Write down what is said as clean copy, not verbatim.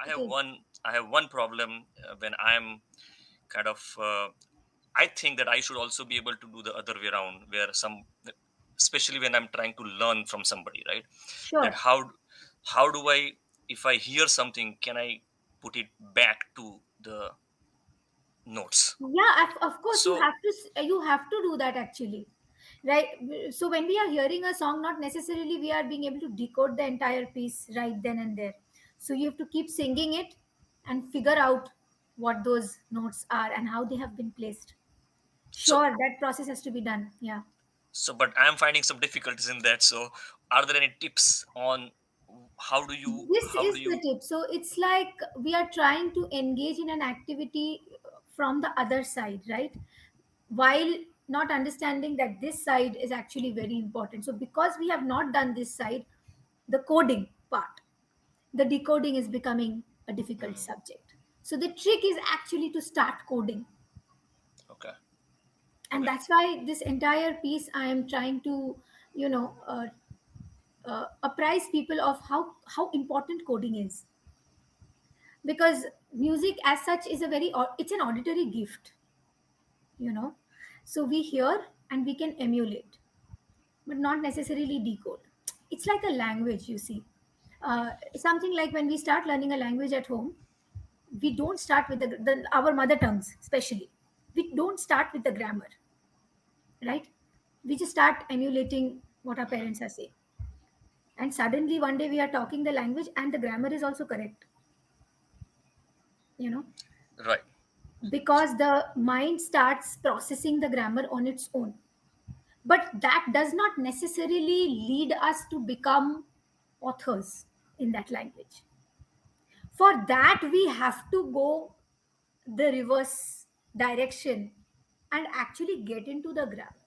Okay. I have one problem when I'm kind of I think that I should also be able to do the other way around, where especially when I'm trying to learn from somebody, right? That Sure. how do I, if I hear something, can I put it back to the notes? Yeah, of course you So have to you have to do that actually, right? So when we are hearing a song, not necessarily we are being able to decode the entire piece right then and there. So you have to keep singing it and figure out what those notes are and how they have been placed. so Sure, that process has to be done. Yeah. but I'm finding some difficulties in that. So are there any tips on This how do is the you tip. So it's like we are trying to engage in an activity from the other side, right? While not understanding that this side is actually very important. So because we have not done this side, the coding part, the decoding is becoming a difficult Hmm, subject. So the trick is actually to start coding. okay, And okay. that's why this entire piece I am trying to, you know, apprise people of how important coding is, because music as such is a very it's an auditory gift, you know. So we hear and we can emulate, but not necessarily decode. It's like a language, you see. Something like when we start learning a language at home, we don't start with our mother tongues, especially. We don't start with the grammar, right? We just start emulating what our Hmm, parents are saying. And suddenly one day we are talking the language and the grammar is also correct, you know, right. because the mind starts processing the grammar on its own. But that does not necessarily lead us to become authors in that language. For that, we have to go the reverse direction and actually get into the grammar.